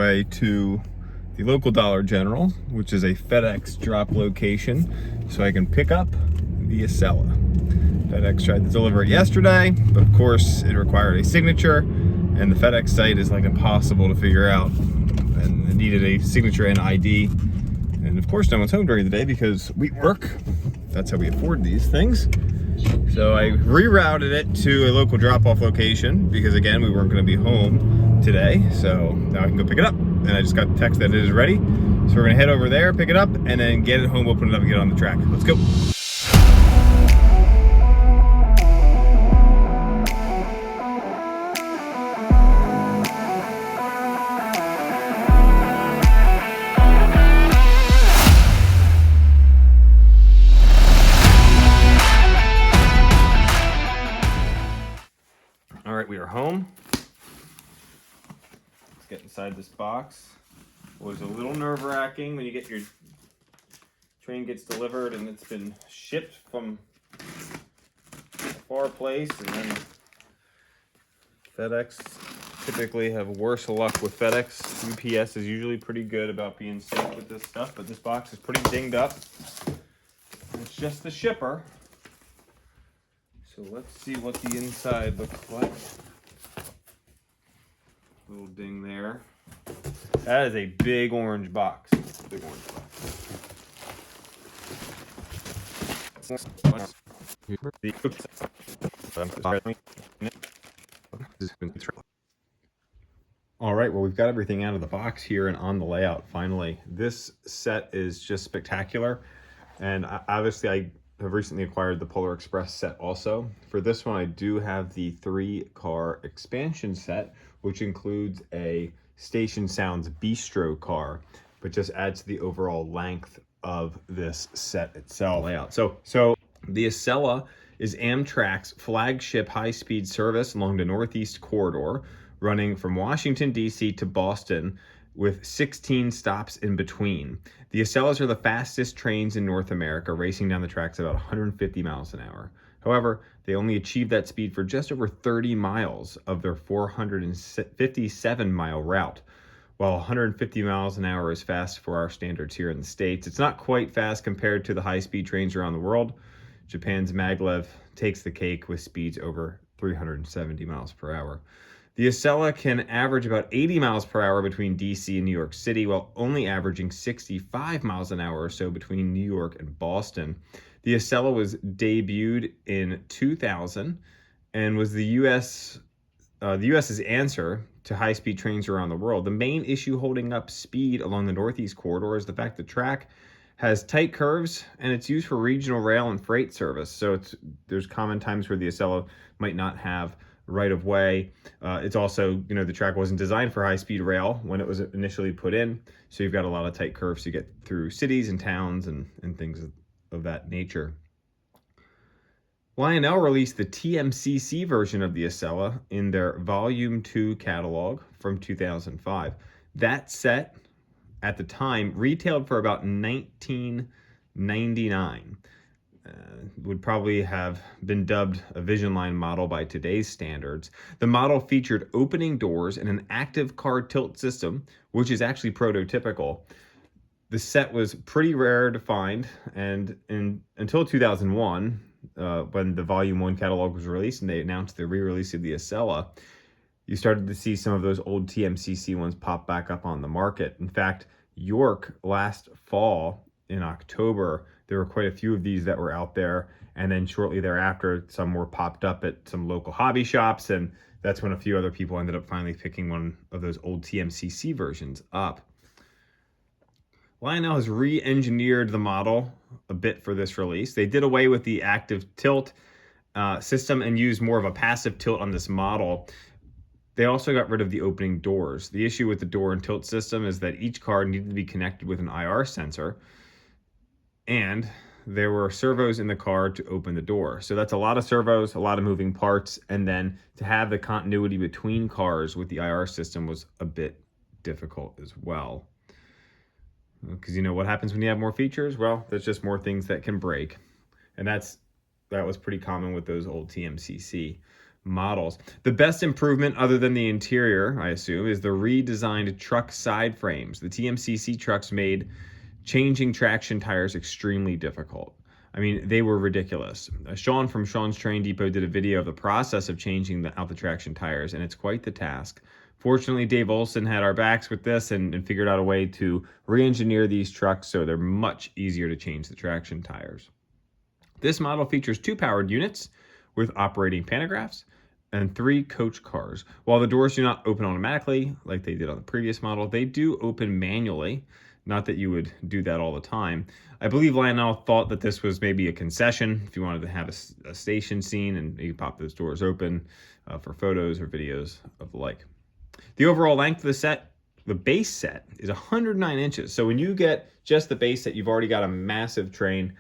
way to the local Dollar General, which is a FedEx drop location, so I can pick up the Acela. FedEx tried to deliver it yesterday, but of course it required a signature, and the FedEx site is like impossible to figure out, and it needed a signature and ID. And of course no one's home during the day because we work. That's how we afford these things. So I rerouted it to a local drop-off location because again, we weren't going to be home today. So now I can go pick it up. And I just got the text that it is ready. So we're going to head over there, pick it up, and then get it home, open it up, and get on the track. Let's go. All right, we are home. Let's get inside this box. It was a little nerve-wracking when your train gets delivered and it's been shipped from a far place, and then FedEx typically have worse luck with FedEx. UPS is usually pretty good about being safe with this stuff, but this box is pretty dinged up. It's just the shipper. So let's see what the inside looks like. Little ding there. That is a big orange box. Big orange box. All right, well, we've got everything out of the box here and on the layout finally. This set is just spectacular. And obviously I have recently acquired the Polar Express set also. For this one, I do have the 3-car expansion set, which includes a Station Sounds Bistro car, but just adds to the overall length of this set itself layout. So the Acela is Amtrak's flagship high-speed service along the Northeast Corridor, running from Washington, D.C. to Boston, with 16 stops in between. The Acelas are the fastest trains in North America, racing down the tracks at about 150 miles an hour. However, they only achieve that speed for just over 30 miles of their 457-mile route. While 150 miles an hour is fast for our standards here in the States, it's not quite fast compared to the high-speed trains around the world. Japan's maglev takes the cake with speeds over 370 miles per hour. The Acela can average about 80 miles per hour between DC and New York City, while only averaging 65 miles an hour or so between New York and Boston. The Acela was debuted in 2000 and was the US's answer to high-speed trains around the world. The main issue holding up speed along the Northeast Corridor is the fact the track has tight curves and it's used for regional rail and freight service. So there's common times where the Acela might not have right of way. It's also, the track wasn't designed for high-speed rail when it was initially put in, so you've got a lot of tight curves to get through cities and towns and things of that nature. Lionel released the TMCC version of the Acela in their Volume 2 catalog from 2005. That set, at the time, retailed for about $19.99. Would probably have been dubbed a Vision Line model by today's standards. The model featured opening doors and an active car tilt system, which is actually prototypical. The set was pretty rare to find, and until 2001, when the Volume 1 catalog was released and they announced the re-release of the Acela, you started to see some of those old TMCC ones pop back up on the market. In fact, York last fall in October, there were quite a few of these that were out there, and then shortly thereafter, some were popped up at some local hobby shops, and that's when a few other people ended up finally picking one of those old TMCC versions up. Lionel has re-engineered the model a bit for this release. They did away with the active tilt system and used more of a passive tilt on this model. They also got rid of the opening doors. The issue with the door and tilt system is that each car needed to be connected with an IR sensor, and there were servos in the car to open the door. So that's a lot of servos, a lot of moving parts, and then to have the continuity between cars with the IR system was a bit difficult as well. Because what happens when you have more features? Well, there's just more things that can break. And that was pretty common with those old TMCC models. The best improvement, other than the interior, I assume, is the redesigned truck side frames. The TMCC trucks made changing traction tires extremely difficult. I mean, they were ridiculous. Sean from Sean's Train Depot did a video of the process of changing out the traction tires, and it's quite the task. Fortunately, Dave Olson had our backs with this and figured out a way to re-engineer these trucks so they're much easier to change the traction tires. This model features 2 powered units with operating pantographs and 3 coach cars. While the doors do not open automatically like they did on the previous model, they do open manually. Not that you would do that all the time. I believe Lionel thought that this was maybe a concession if you wanted to have a station scene and you pop those doors open for photos or videos of the like. The overall length of the set, the base set, is 109 inches. So when you get just the base set, you've already got a massive train.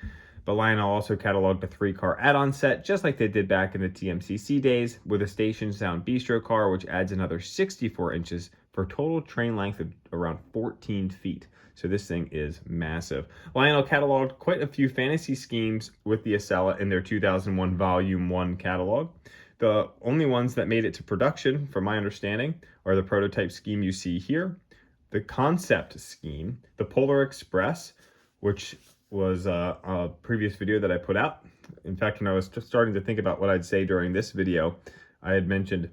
But Lionel also cataloged a 3-car add-on set, just like they did back in the TMCC days, with a Station Sound Bistro car, which adds another 64 inches for a total train length of around 14 feet. So this thing is massive. Lionel cataloged quite a few fantasy schemes with the Acela in their 2001 Volume 1 catalog. The only ones that made it to production, from my understanding, are the prototype scheme you see here, the concept scheme, the Polar Express, which was a previous video that I put out. In fact, when I was just starting to think about what I'd say during this video, I had mentioned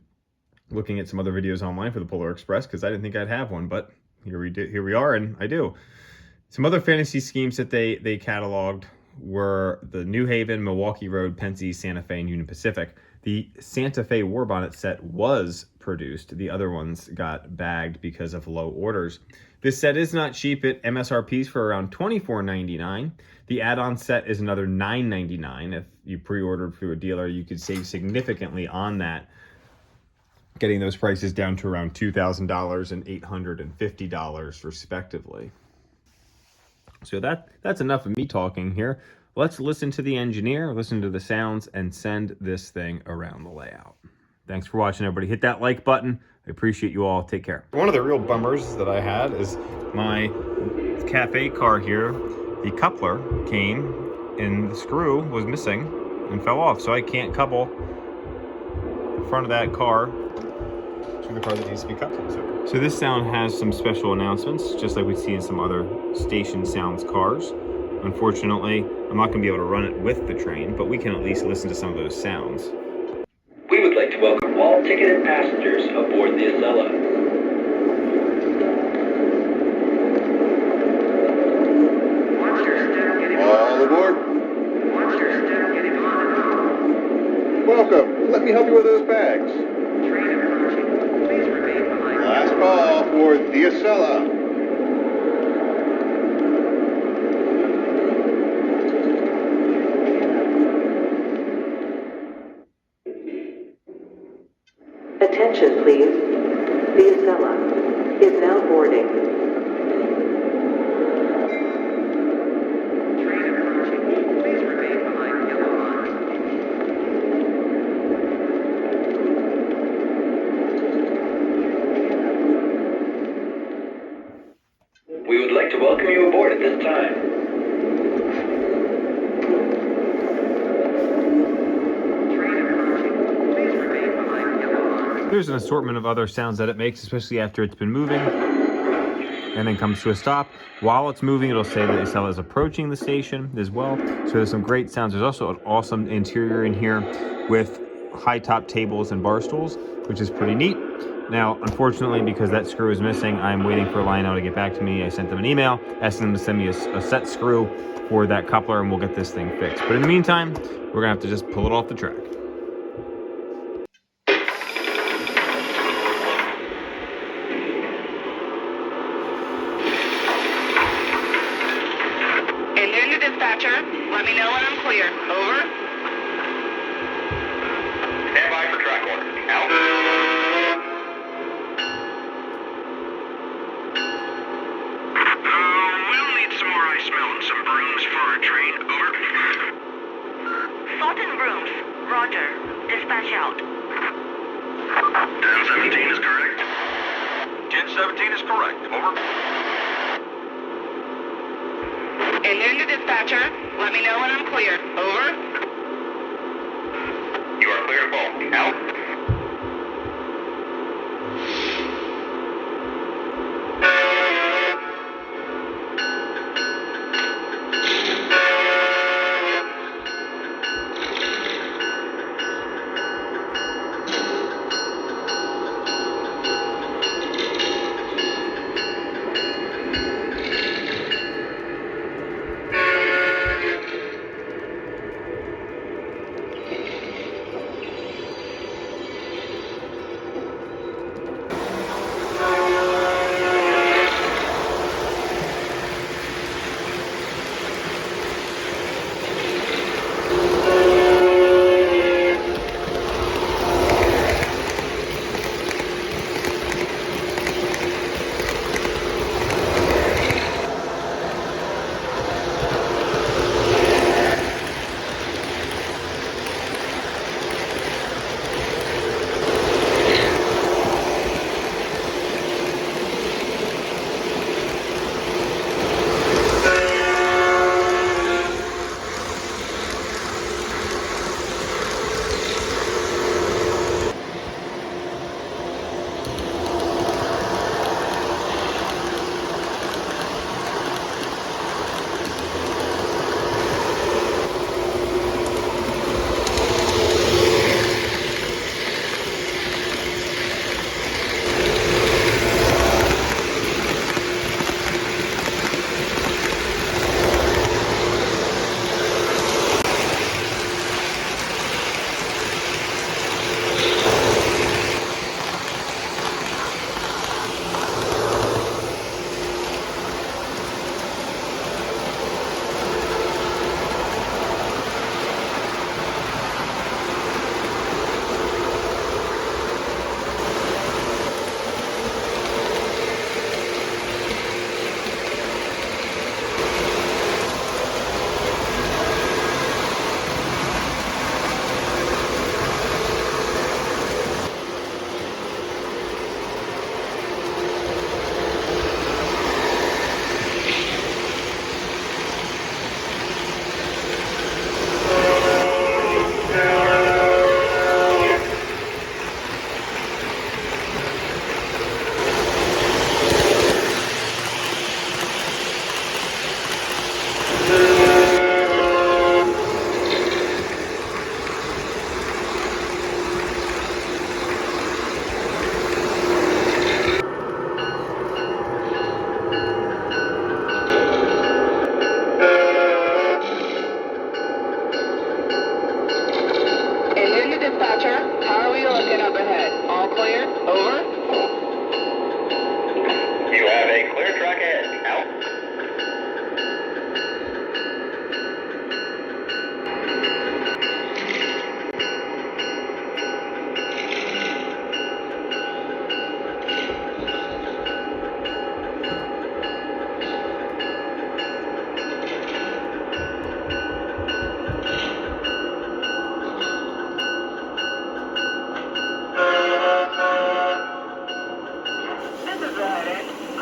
looking at some other videos online for the Polar Express because I didn't think I'd have one, but here we are, and I do. Some other fantasy schemes that they cataloged were the New Haven, Milwaukee Road, Pennsy, Santa Fe, and Union Pacific. The Santa Fe War Bonnet set was produced. The other ones got bagged because of low orders. This set is not cheap. It MSRPs for around $24.99. The add-on set is another $9.99. If you pre-ordered through a dealer, you could save significantly on that, getting those prices down to around $2,000 and $850 respectively. So that's enough of me talking here. Let's listen to the engineer, listen to the sounds, and send this thing around the layout. Thanks for watching, everybody. Hit that like button. I appreciate you all. Take care. One of the real bummers that I had is my cafe car here. The coupler came and the screw was missing and fell off, so I can't couple the front of that car to the car that needs to be coupled to. So this sound has some special announcements, just like we see in some other station sounds cars. Unfortunately, I'm not going to be able to run it with the train, but we can at least listen to some of those sounds. We would like to welcome all ticketed passengers aboard the Acela. All aboard. Welcome. Let me help you with those bags. Last call for the Acela. Attention, please. The Acela is now boarding. Please remain behind yellow line. We would like to welcome you aboard at this time. There's an assortment of other sounds that it makes, especially after it's been moving and then comes to a stop. While it's moving, it'll say that the Acela is approaching the station as well. So there's some great sounds. There's also an awesome interior in here with high top tables and bar stools, which is pretty neat. Now, unfortunately, because that screw is missing, I'm waiting for Lionel to get back to me. I sent them an email asking them to send me a set screw for that coupler, and we'll get this thing fixed. But in the meantime, we're gonna have to just pull it off the track. Let me know when I'm clear. Over. Stand by for track order. Out. We'll need some more ice melt and some brooms for our train. Over. Salt and brooms. Roger. Dispatch out. 1017 is correct. 1017 is correct. Over. And to dispatcher, let me know when I'm clear. Over. You are clear to fall. Out.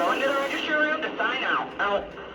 going to the registry room to sign out. Out.